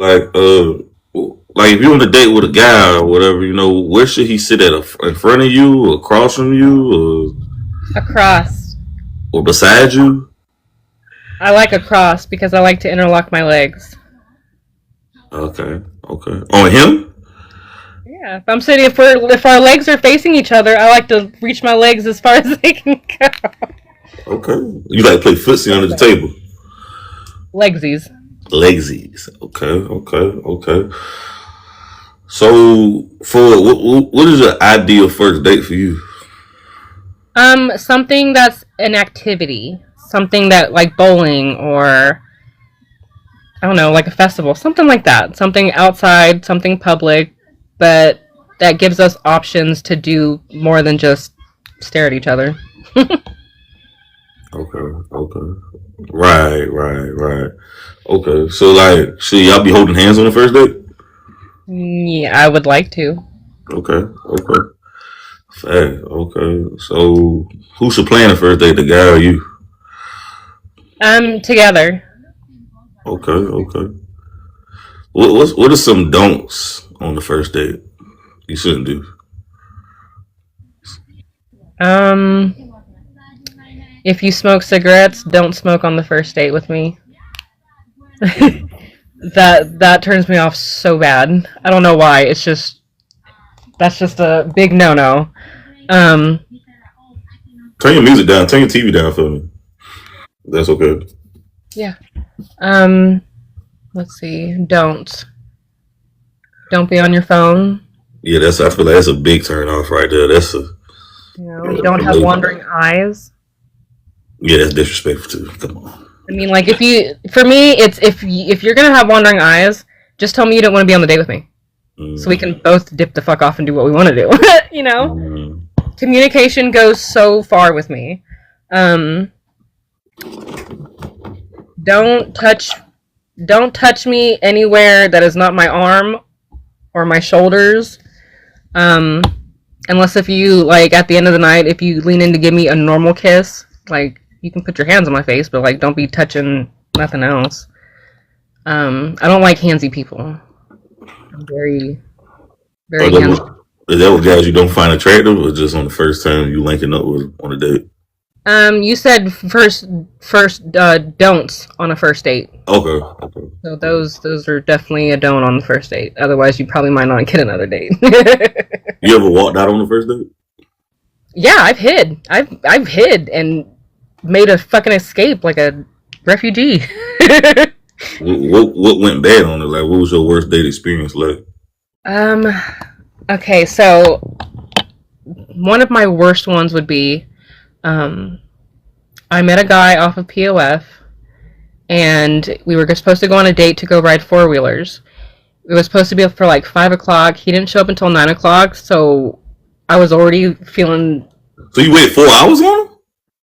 Like, like if you're on a date with a guy or whatever, where should he sit at? In front of you, or across from you, Across. or beside you? I like across because I like to interlock my legs. Okay, okay. On him? Yeah, if I'm sitting, if our legs are facing each other, I like to reach my legs as far as they can go. Okay. You like to play footsie under the table? Legsies. Legsies. Okay, okay, okay. So, for what is your ideal first date for you? Something that's an activity, something that like bowling or I don't know, like a festival, something like that, something outside, something public, but that gives us options to do more than just stare at each other. Okay, okay. Right, right, right. Okay, so like, should y'all be holding hands on the first date? Yeah, I would like to. Okay, okay. Fact, okay. So, who should plan the first date, the guy or you? Together. Okay, okay. What are some don'ts on the first date you shouldn't do? Um, if you smoke cigarettes, don't smoke on the first date with me. That turns me off so bad. I don't know why. It's just that's just a big no no. Um, Turn your music down. Turn your TV down for me. That's okay. yeah. Um, let's see. Don't be on your phone. Yeah, I feel like that's a big turn off right there. You know, don't have wandering eyes. Yeah, that's disrespectful too. Come on. I mean, like if you, for me, it's if you're gonna have wandering eyes, just tell me you don't want to be on the date with me, so we Mm, can both dip the fuck off and do what we want to do. You know, mm. communication goes so far with me. Um, don't touch, don't touch me anywhere that is not my arm or my shoulders. Um, unless if you like at the end of the night, if you lean in to give me a normal kiss, like you can put your hands on my face, but like don't be touching nothing else. I don't like handsy people. I'm very, Are very that handsy. what, is that what guys you don't find attractive, or just on the first time you linking up with on a date? You said first don'ts on a first date. Okay, okay. So those are definitely a don't on the first date. Otherwise, you probably might not get another date. You ever walked out on the first date? Yeah, I've hid. I've hid and made a fucking escape like a refugee. What went bad on it? Like, what was your worst date experience like? um. Okay, so one of my worst ones would be um, I met a guy off of POF, and we were supposed to go on a date to go ride four wheelers. It was supposed to be up for like 5 o'clock. He didn't show up until 9 o'clock, so I was already feeling. So you waited 4 hours on him?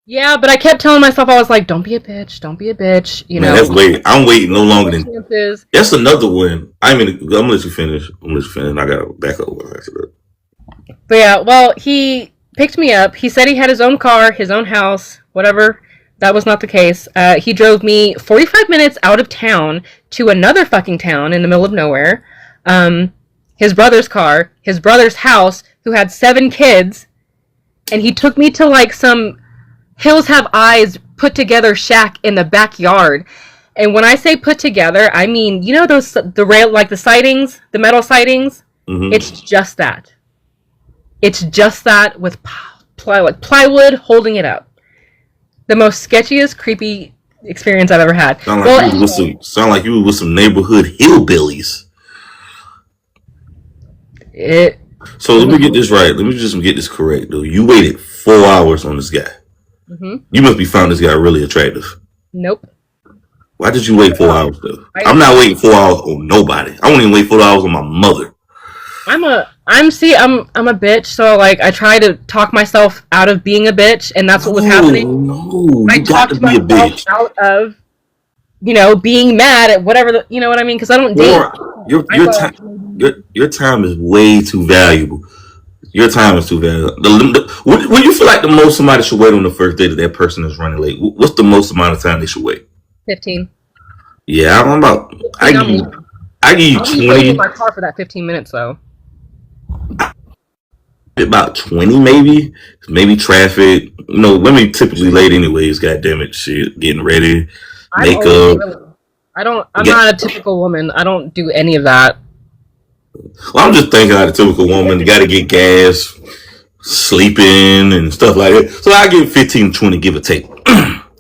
Yeah, but I kept telling myself I was like, "Don't be a bitch, don't be a bitch," you Man, know. that's waiting. I'm waiting no longer than. Chances. That's another one. I'm gonna let you finish. I'm gonna let you finish. I gotta back up one after that. But yeah, well, he picked me up. He said he had his own car, his own house, whatever. That was not the case. He drove me 45 minutes out of town to another fucking town in the middle of nowhere. His brother's car, his brother's house, who had 7 kids, and he took me to like some Hills Have Eyes put together shack in the backyard. And when I say put together, I mean, you know those the rail like the sidings, the metal sidings? Mm-hmm. It's just that. It's just that with like plywood holding it up. The most sketchiest, creepy experience I've ever had. Well, anyway, Sound like you was with some neighborhood hillbillies. it So it let was. me get this right. Let me just get this correct, though. You waited 4 hours on this guy. Mm-hmm. You must be found this guy really attractive. Nope. Why did you wait 4 hours though? I I'm not waiting 4 hours on nobody. I won't even wait 4 hours on my mother. I'm a bitch. So like I try to talk myself out of being a bitch, and that's what was No, happening. no, I you got to talked be a myself bitch. out of being mad at whatever you know what I mean? Because I don't date. Or your I'm your a time your time is way too valuable. Your time is too valuable. When you feel like the most somebody should wait on the first day that that person is running late, what's the most amount of time they should wait? 15. Yeah, I'm about. I 15, give I'm you. leaving. I give I'll you be waiting in 20, my car for that 15 minutes though. about 20 maybe. Maybe traffic. You know, women typically late anyways, God damn it, shit. Getting ready, I'm always makeup. early. I don't. I'm Get, not a typical woman. I don't do any of that. well, I'm just thinking like a typical woman. You gotta get gas, sleeping, and stuff like that. So I give 15 to 20, give or take.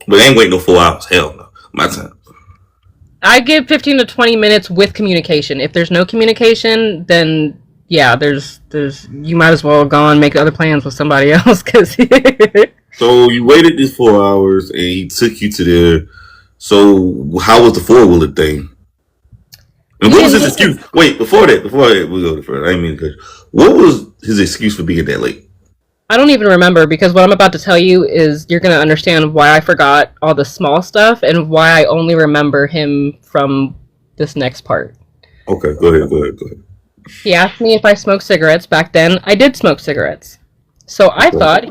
But I ain't waiting no 4 hours. Hell no. My time. I give 15 to 20 minutes with communication. If there's no communication, then yeah, there's you might as well go and make other plans with somebody else because So you waited these 4 hours and he took you to there. So how was the four wheeler thing? And he what was didn't his need to. excuse? Wait, before that, we go to first. I didn't mean to cut you. What was his excuse for being that late? I don't even remember because what I'm about to tell you is you're gonna understand why I forgot all the small stuff and why I only remember him from this next part. Okay, go ahead. He asked me if I smoked cigarettes. Back then, I did smoke cigarettes. So I thought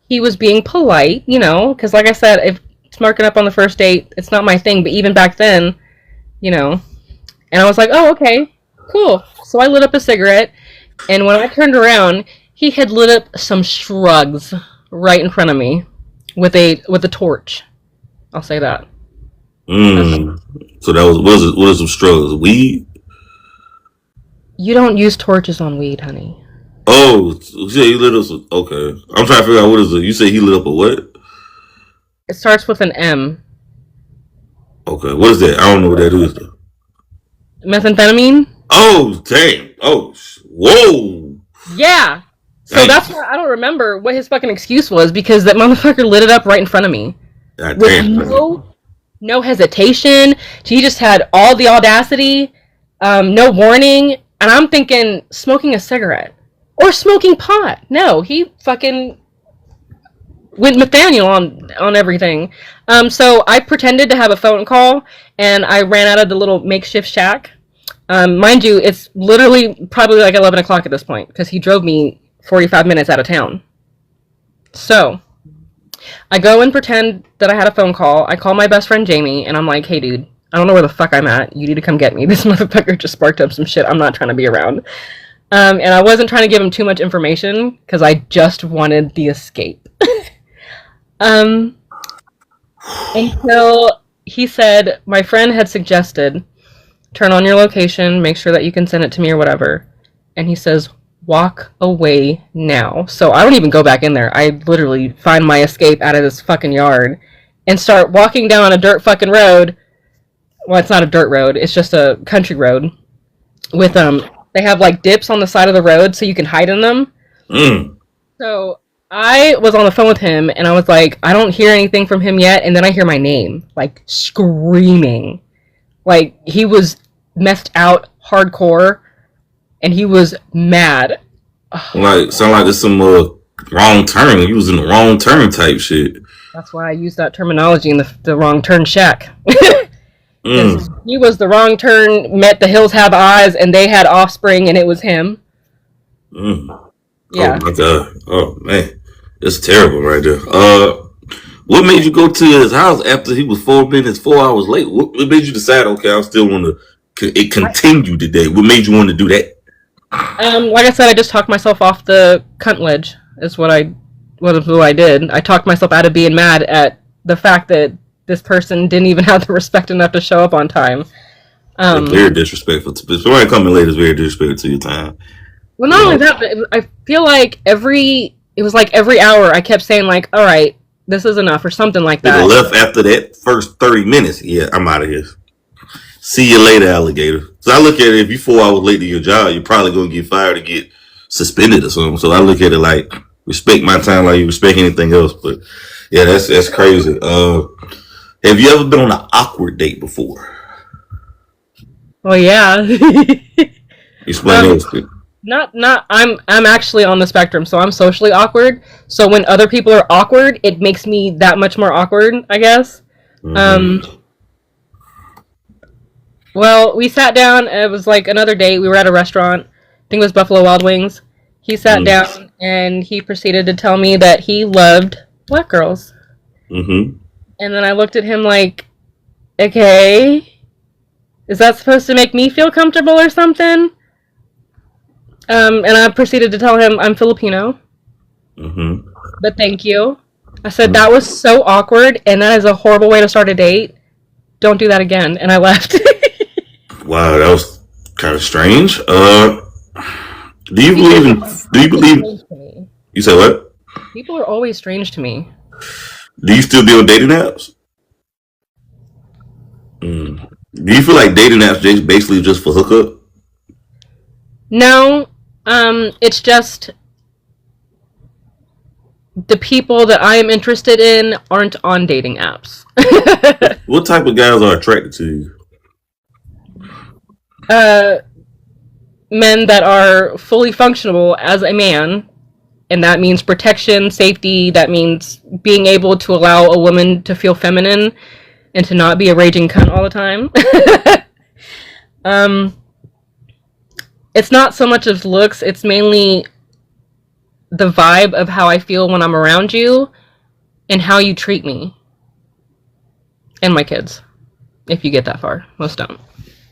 he was being polite, you know, because like I said, if smoking up on the first date, it's not my thing. But even back then, you know, and I was like, oh, okay, cool. So I lit up a cigarette, and when I turned around, he had lit up some shrugs right in front of me with a torch. I'll say that. Mm. So that was some struggles. Weed. You don't use torches on weed, honey. Oh, yeah, he lit up. Okay, I'm trying to figure out what is it. You say he lit up a what? It starts with an M. Okay, what is that? I don't know what that is though. Methamphetamine? Oh, damn. Oh, whoa. Yeah. So Damn. that's why I don't remember what his fucking excuse was because that motherfucker lit it up right in front of me God with damn. no hesitation. He just had all the audacity, no warning, and I'm thinking smoking a cigarette or smoking pot. No, he fucking went Nathaniel on everything. So I pretended to have a phone call and I ran out of the little makeshift shack. Mind you, it's literally probably like 11 o'clock at this point because he drove me 45 minutes out of town. So I go and pretend that I had a phone call. I call my best friend Jamie and I'm like, hey dude, I don't know where the fuck I'm at. You need to come get me. This motherfucker just sparked up some shit I'm not trying to be around. And I wasn't trying to give him too much information because I just wanted the escape. um, until he said my friend had suggested turn on your location, make sure that you can send it to me or whatever. And he says, walk away now. So I don't even go back in there. I literally find my escape out of this fucking yard and start walking down a dirt fucking road. Well, it's not a dirt road. It's just a country road with, they have like dips on the side of the road so you can hide in them. Mm. So I was on the phone with him and I was like, I don't hear anything from him yet. And then I hear my name, like screaming. Like he was messed out hardcore and he was mad. Like, sound like there's some wrong turn. He was in the wrong turn type shit. That's why I used that terminology in the wrong turn shack. Mm. He was the wrong turn, met the hills have eyes, and they had offspring, and it was him. Mm. Yeah. Oh my god. Oh man, it's terrible right there. What made you go to his house after he was 4 minutes, 4 hours late? What made you decide? Okay, I still want to. It continued today. What made you want to do that? Like I said, I just talked myself off the cunt ledge. Is what I did. I talked myself out of being mad at the fact that this person didn't even have the respect enough to show up on time. It's very disrespectful. Somebody coming late is very disrespectful to your time. Well, not only that, but I feel like it was like every hour I kept saying like, all right, this is enough or something like They that. left after that first 30 minutes. Yeah, I'm out of here. See you later, alligator. So I look at it, if you 4 hours late to your job, you're probably going to get fired or get suspended or something. So I look at it like, respect my time like you respect anything else. But yeah, that's crazy. Have you ever been on an awkward date before? Well, yeah. Explain that. Not I'm actually on the spectrum, so I'm socially awkward. So when other people are awkward, it makes me that much more awkward, I guess. Mm-hmm. Well, we sat down, it was like another date. We were at a restaurant. I think it was Buffalo Wild Wings. He sat down and he proceeded to tell me that he loved black girls. Mm-hmm. And then I looked at him like, okay. Is that supposed to make me feel comfortable or something? And I proceeded to tell him I'm Filipino, Mm-hmm. but thank you. I said that was so awkward, and that is a horrible way to start a date. Don't do that again, and I left. Wow, that was kind of strange. Do you believe in? Do you believe? Strange to me. You say what? People are always strange to me. Do you still be on dating apps? Mm. Do you feel like dating apps basically just for hookup? No, it's just the people that I am interested in aren't on dating apps. What type of guys are attracted to you? uh, Men that are fully functional as a man, and that means protection, safety. That means being able to allow a woman to feel feminine and to not be a raging cunt all the time. um, it's not so much as looks; it's mainly the vibe of how I feel when I'm around you and how you treat me and my kids. If you get that far, most don't.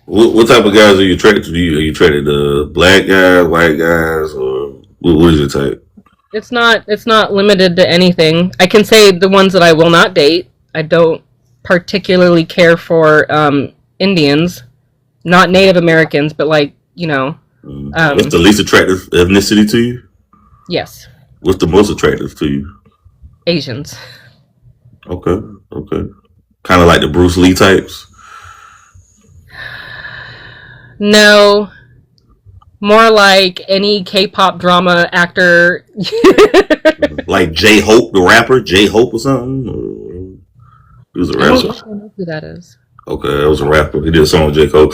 What type of guys are you attracted to? Are you attracted to black guys, white guys, or what is your type? It's not limited to anything. I can say the ones that I will not date. I don't particularly care for Indians, not Native Americans, but like What's the least attractive ethnicity to you? yes, What's the most attractive to you? Asians. Okay, okay. Kind of like the Bruce Lee types. No, more like any K-pop drama actor. Like J Hope, the rapper, J Hope or something. Or he was a I rapper. don't know who that is. Okay, that was a rapper. He did a song with J Cole.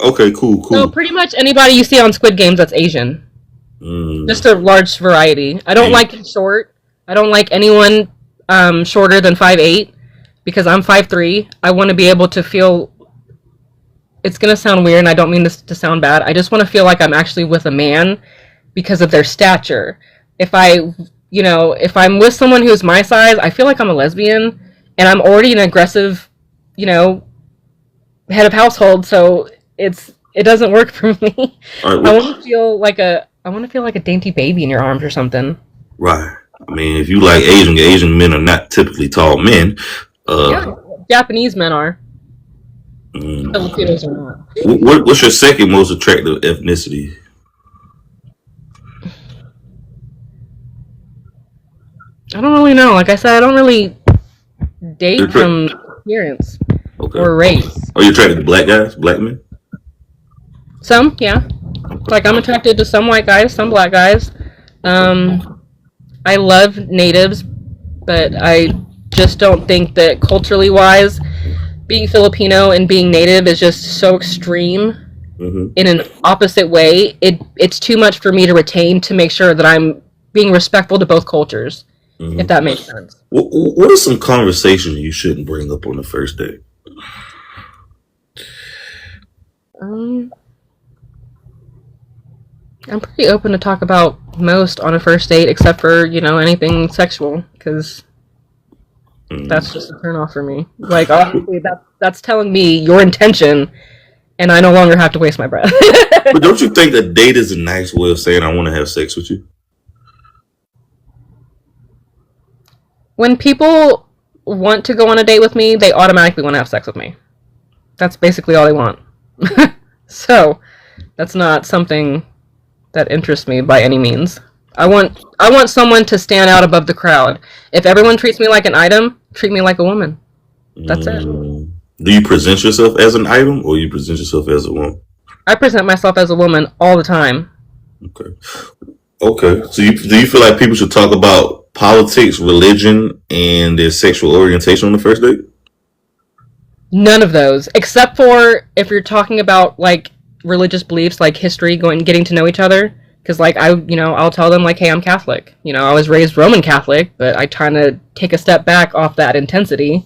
Okay, cool, So cool. pretty much anybody you see on Squid Games that's Asian. Mm, Just a large variety. I don't hey, like short. I don't like anyone shorter than 5'8" because I'm 5'3". I want to be able to feel. It's gonna sound weird, and I don't mean this to sound bad. I just want to feel like I'm actually with a man because of their stature. If I'm with someone who's my size, I feel like I'm a lesbian, and I'm already an aggressive, you know, head of household. So it doesn't work for me. all right, I want to feel like a dainty baby in your arms or something. right. I mean, if you like Asian men are not typically tall men. Yeah, Japanese men are. Mm, Filipinos are not. what's your second most attractive ethnicity? I don't really know. Like I said, I don't really date Attra- from appearance Okay. or race. Are you attracted to black guys, black men? Some, yeah. Like I'm attracted to some white guys, some black guys. I love natives, but I just don't think that culturally wise, being Filipino and being native is just so extreme Mm-hmm. in an opposite way. It's too much for me to retain to make sure that I'm being respectful to both cultures, if Mm-hmm. that makes sense. What are some conversations you shouldn't bring up on the first date? Um, I'm pretty open to talk about most on a first date, except for anything sexual, because Mm. that's just a turn off for me. Like obviously that's telling me your intention, and I no longer have to waste my breath. But don't you think a date is a nice way of saying I want to have sex with you? When people want to go on a date with me, they automatically want to have sex with me. That's basically all they want. So that's not something that interests me by any means. I want someone to stand out above the crowd. If everyone treats me like an item, treat me like a woman. That's it. Mm. Do you present yourself as an item or you present yourself as a woman? I present myself as a woman all the time. Okay. Okay. So do you feel like people should talk about politics, religion, and their sexual orientation on the first date? None of those, except for if you're talking about like religious beliefs, like history, getting to know each other. Because like I'll tell them like, hey, I'm Catholic. I was raised Roman Catholic, but I try to take a step back off that intensity.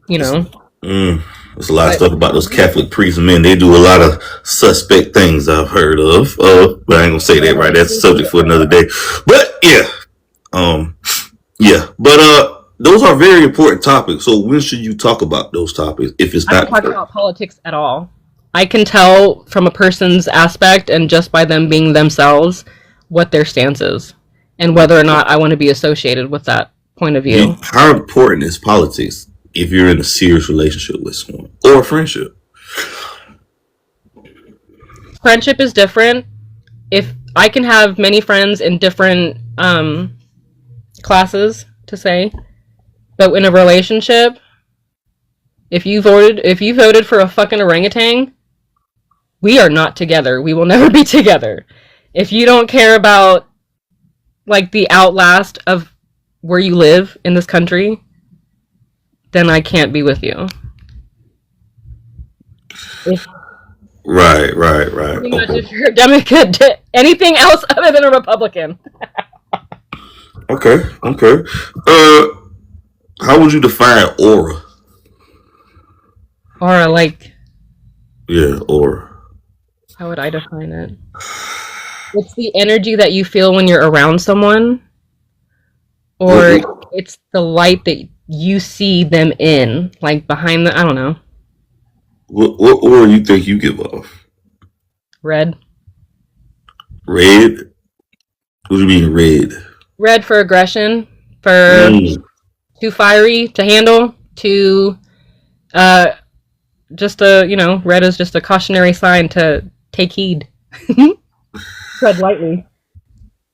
You know, There's a lot of but stuff about those Catholic priests and men. They do a lot of suspect things I've heard of. But I ain't gonna say that right. That's a subject for another day. But yeah, um, yeah. But those are very important topics. So when should you talk about those topics? If it's I don't not talk first? about politics at all. I can tell from a person's aspect and just by them being themselves what their stance is and whether or not I want to be associated with that point of view. How important is politics if you're in a serious relationship with someone or a friendship? Friendship is different. If I can have many friends in different classes to say, but in a relationship, if you voted for a fucking orangutan, we are not together. We will never be together. If you don't care about like the outlast of where you live in this country, then I can't be with you. If Right. pretty much if you're a Democrat, anything else other than a Republican. Okay. Uh, how would you define aura? Or like, Yeah, aura. how would I define it? It's the energy that you feel when you're around someone, or What, it's the light that you see them in, like behind the, I don't know, what aura you think you give off? red. Red? What do you mean red? Red for aggression, for Mm, too fiery to handle, too, uh, just a, red is just a cautionary sign to take heed. Tread lightly.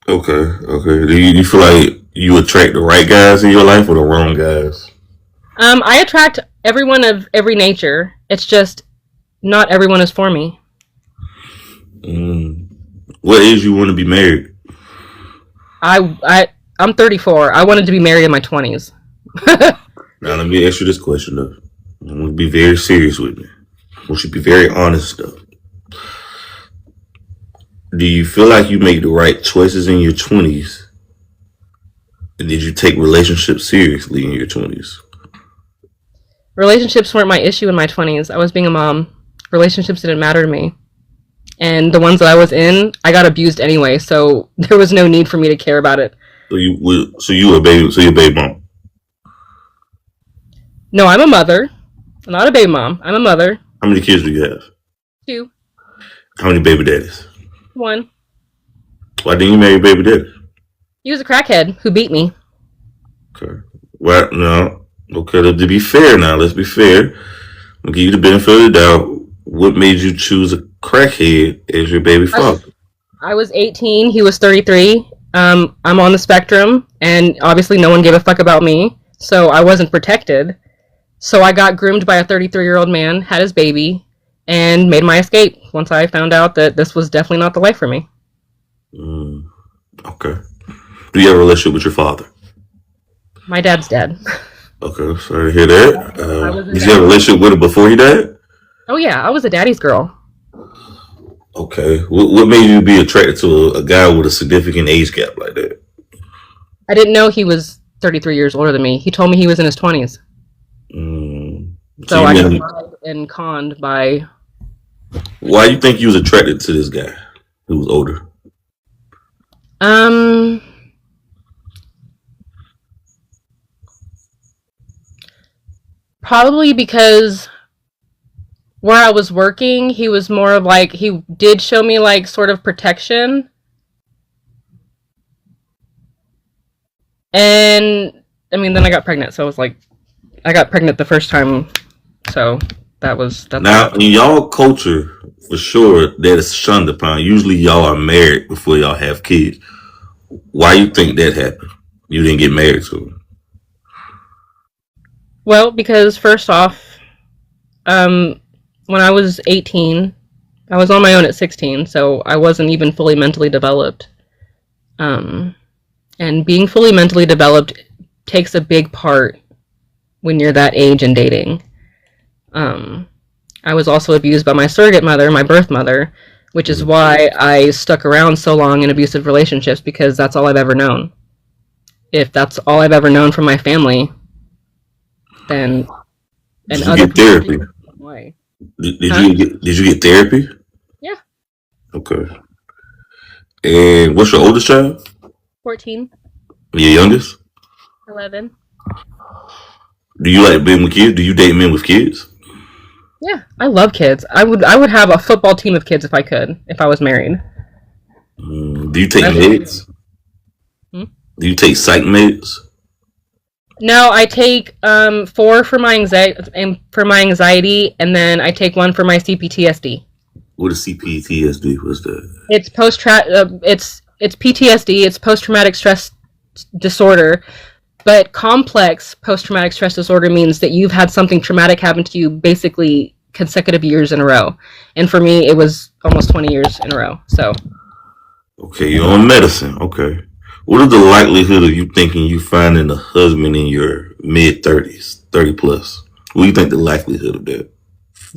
okay. Do you feel like you attract the right guys in your life or the wrong guys? I attract everyone of every nature. It's just not everyone is for me. Mm. What age you want to be married? I'm 34. I wanted to be married in my 20s. Now let me ask you this question though. I'm gonna be very serious with me. We should be very honest though. Do you feel like you make the right choices in your 20s? And did you take relationships seriously in your 20s? Relationships weren't my issue in my 20s. I was being a mom. Relationships didn't matter to me. And the ones that I was in, I got abused anyway, so there was no need for me to care about it. So you're a baby mom. No, I'm a mother. I'm not a baby mom. I'm a mother. How many kids do you have? Two. How many baby daddies? One. Why didn't you marry baby daddy? He was a crackhead who beat me. Okay. Well, no. Okay, to be fair now, let's be fair. I'll give you the benefit of the doubt. What made you choose a crackhead as your baby father? I was 18. He was 33. I'm on the spectrum, and obviously no one gave a fuck about me, so I wasn't protected. So I got groomed by a 33-year-old man, had his baby, and made my escape once I found out that this was definitely not the life for me. Mm, okay. Do you have a relationship with your father? My dad's dead. Okay, sorry to hear that. I was a Did you have a daddy. relationship with him before he died? Oh yeah, I was a daddy's girl. Okay. What made you be attracted to a guy with a significant age gap like that? I didn't know he was 33 years older than me. He told me he was in his 20s. Mm, so So you I got mean, lied and conned by. why you think you was attracted to this guy who was older? Um, Probably because where I was working, he was more of like, he did show me like sort of protection. And I mean, then I got pregnant. So it was like, I got pregnant the first time. So that's what Now, happened. in y'all culture, for sure, that is shunned upon. Usually, y'all are married before y'all have kids. Why you think that happened? You didn't get married to him. Well, because first off, um, when I was 18, I was on my own at 16. So I wasn't even fully mentally developed. Um, and being fully mentally developed takes a big part when you're that age and dating. Um, I was also abused by my surrogate mother, my birth mother, which is why I stuck around so long in abusive relationships because that's all I've ever known. If that's all I've ever known from my family, then and Did you other get people therapy? treat me the same way. Did Huh? you get therapy? Yeah, Okay. And what's your oldest child? 14, Your youngest? 11. Do you like being with kids? Do you date men with kids? Yeah, I love kids. I would have a football team of kids if I could, if I was married. Do you take Especially. meds? Hmm? Do you take psych meds? No, I take four for my anxiety, and then I take one for my CPTSD. What is CPTSD? What's that? It's PTSD. It's post traumatic stress disorder. But complex post traumatic stress disorder means that you've had something traumatic happen to you basically consecutive years in a row. And for me, it was almost 20 years in a row. So Okay, you're on medicine. Okay. What is the likelihood of you thinking you finding a husband in your mid 30s, 30 plus? What do you think the likelihood of that?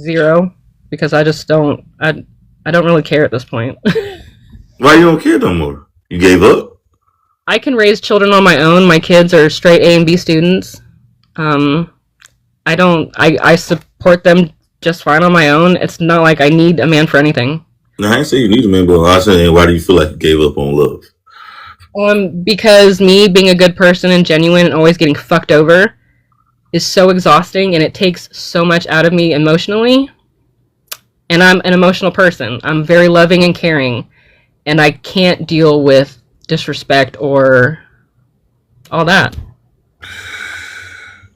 zero, because I don't really care at this point. Why you don't care no more? You gave up? I can raise children on my own. My kids are straight A and B students. Um, I don't. I support them just fine on my own. It's not like I need a man for anything. No, I ain't say you need a man, but I said, why do you feel like you gave up on love? Because me being a good person and genuine and always getting fucked over is so exhausting, and it takes so much out of me emotionally. And I'm an emotional person. I'm very loving and caring, and I can't deal with disrespect or all that.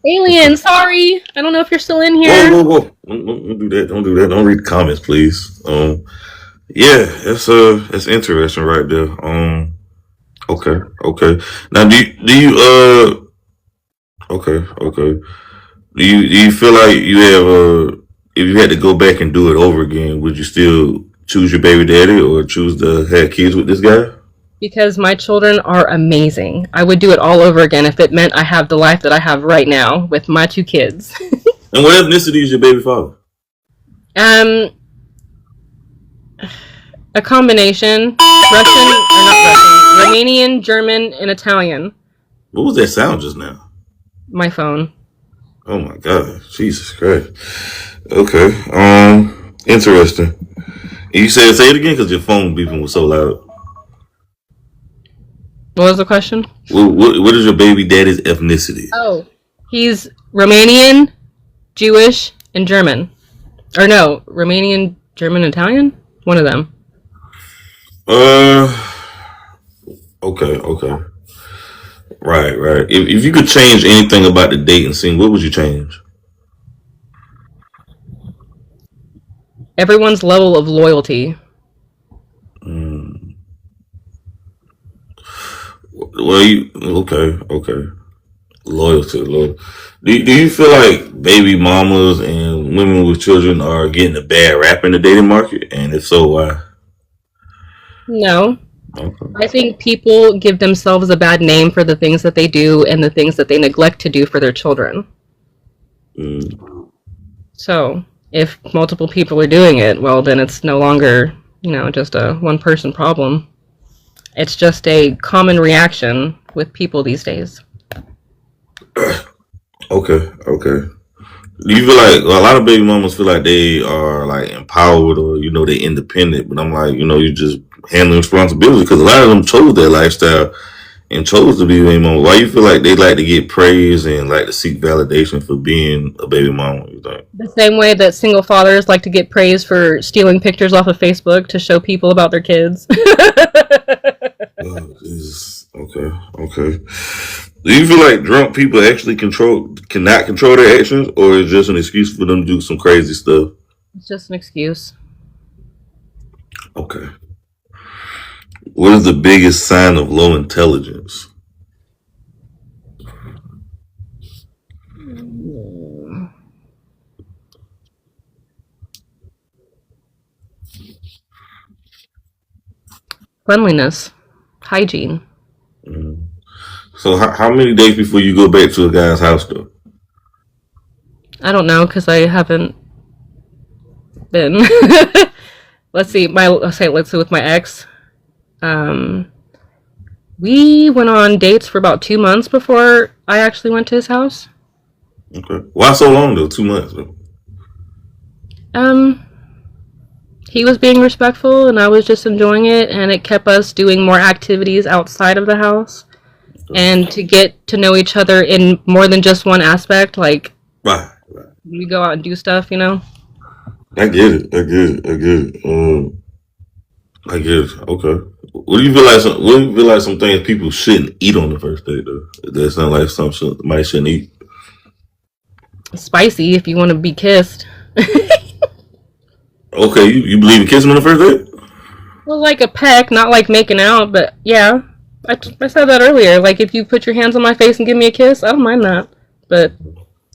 Alien, sorry. I don't know if you're still in Whoa, here. whoa, whoa! Don't do that. Don't do that. Don't read the comments, please. Yeah, that's interesting right there. Okay, okay. Now, okay, okay. Do you feel like you have if you had to go back and do it over again, would you still choose your baby daddy or choose to have kids with this guy? Because my children are amazing. I would do it all over again if it meant I have the life that I have right now with my two kids. And what ethnicity is your baby father? um, a combination Russian or not Russian, Romanian, German, and Italian. What was that sound just now? My phone. Oh my God, Jesus Christ. Okay, interesting. And you said say it again because your phone beeping was so loud. What was the question? What is your baby daddy's ethnicity? Oh, he's Romanian, Jewish, and German. Or no, Romanian, German, Italian. One of them. Uh, okay, okay. Right, right. If you could change anything about the dating scene, what would you change? Everyone's level of loyalty. Mm, well, you okay, okay. Loyalty, loyalty. Do you feel like baby mamas and women with children are getting a bad rap in the dating market? And if so, why? No, Okay. I think people give themselves a bad name for the things that they do and the things that they neglect to do for their children. Mm, So, if multiple people are doing it, well, then it's no longer, just a one person problem. It's just a common reaction with people these days. okay, okay. Do you feel like well, a lot of baby mamas feel like they are like empowered or they independent? But I'm like, you just handling responsibility because a lot of them chose that lifestyle and chose to be a baby mama. Why you feel like they like to get praise and like to seek validation for being a baby mama? You think? The same way that single fathers like to get praised for stealing pictures off of Facebook to show people about their kids. Oh, Jesus. Okay, okay. Do you feel like drunk people actually cannot control their actions, or is just an excuse for them to do some crazy stuff? It's just an excuse. Okay. What is the biggest sign of low intelligence? Cleanliness, hygiene. Mm. So how many days before you go back to a guy's house though? I don't know because I haven't been. Let's see with my ex. Um, we went on dates for about 2 months before I actually went to his house. Okay. Why so long though? 2 months. Though? Um, he was being respectful and I was just enjoying it, and it kept us doing more activities outside of the house and to get to know each other in more than just one aspect. Like Right. Right. we go out and do stuff. I get it. I get it. I get it. I get it. Okay. What do you feel like? What do you feel like? Some things people shouldn't eat on the first date, though. That sound like somebody shouldn't eat. Spicy if you want to be kissed. Okay, you believe in kissing on the first date? Well, like a peck, not like making out, but yeah. I said that earlier. Like, if you put your hands on my face and give me a kiss, I don't mind that. But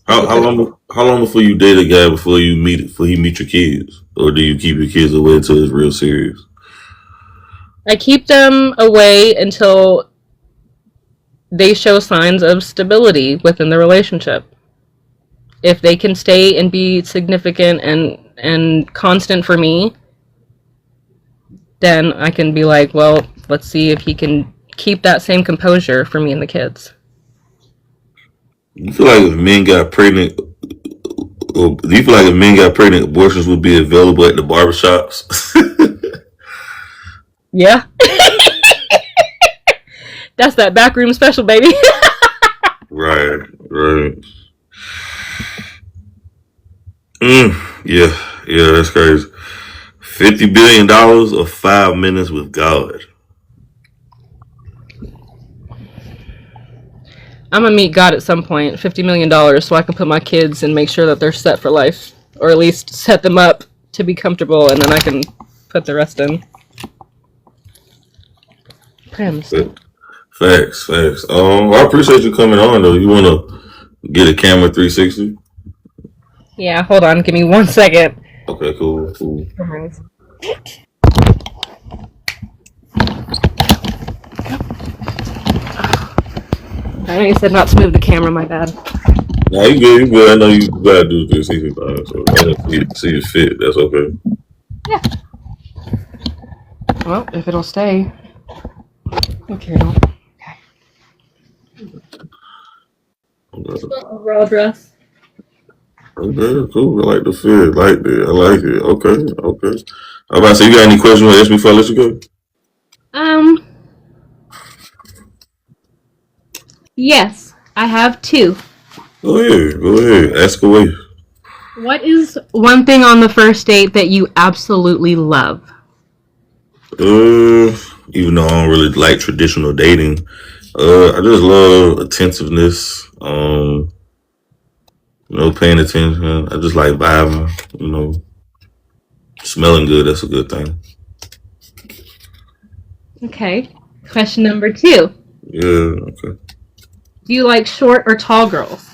How long before you date a guy before he meet your kids, or do you keep your kids away until it's real serious? I keep them away until they show signs of stability within the relationship. If they can stay and be significant and constant for me, then I can be like, well, let's see if he can keep that same composure for me and the kids. You feel like if men got pregnant, or do you feel like if men got pregnant, abortions would be available at the barbershops? Yeah, that's that backroom special, baby. Right, right. Yeah, yeah, that's crazy. $50 billion or 5 minutes with God. I'm gonna meet God at some point, $50 million, so I can put my kids and make sure that they're set for life, or at least set them up to be comfortable, and then I can put the rest in. Prims. Facts, facts. I appreciate you coming on though. You wanna get a camera 360? Yeah, hold on, give me 1 second. Okay, cool, cool. I know you said not to move the camera, my bad. Nah, you good, you good. I know you gotta do 360 times, so I want to see it fit. That's okay. Yeah. Well, if it'll stay. Okay. Okay, Overall dress. okay, cool. I like the fit. Like that. I like it. Okay, okay. I about to say, you got any questions you want to ask me before I let you go? Um, yes, I have two. Go ahead, go ahead. Ask away. What is one thing on the first date that you absolutely love? Uh, Even though I don't really like traditional dating, I just love attentiveness. Paying attention. I just like vibing. Smelling good. That's a good thing. Okay. Question number two. Yeah. Okay. Do you like short or tall girls?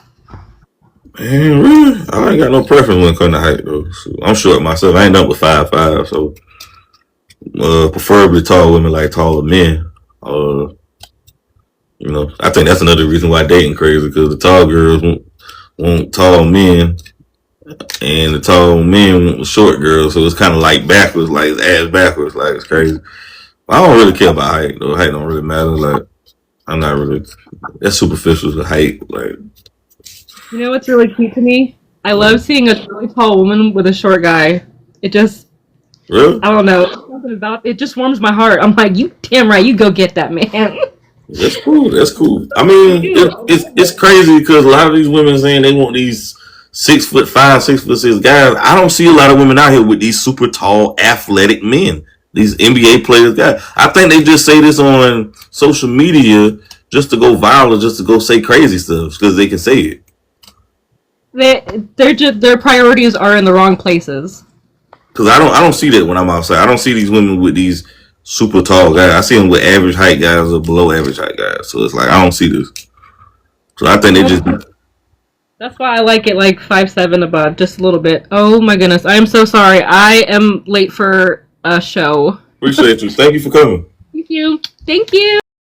Man, really? I ain't got no preference when it comes to height though. So I'm short myself. I ain't up with 5'5", so preferably tall women like taller men. Uh, I think that's another reason why dating crazy because the tall girls want tall men, and the tall men want the short girls. So it's kind of like backwards, like it's ass backwards, like it's crazy. I don't really care about height though. Height don't really matter. Like I'm not really. That's superficial. The height, like You know what's really cute to me? I love seeing a really tall woman with a short guy. It just, really. I don't know, something about it just warms my heart. I'm like, you damn right, you go get that man. That's cool. That's cool. I mean, it's crazy because a lot of these women saying they want these 6'5", 6'6" guys. I don't see a lot of women out here with these super tall, athletic men. These NBA players, guys. I think they just say this on social media just to go viral, or just to go say crazy stuff because they can say it. They're just, their priorities are in the wrong places. Because I don't see that when I'm outside. I don't see these women with these super tall guys. I see them with average height guys or below average height guys. So it's like I don't see this. So I think they just That's why I like it like 5'7" above, just a little bit. Oh my goodness, I am so sorry. I am late for a show. appreciate you. Thank you for coming. Thank you. Thank you.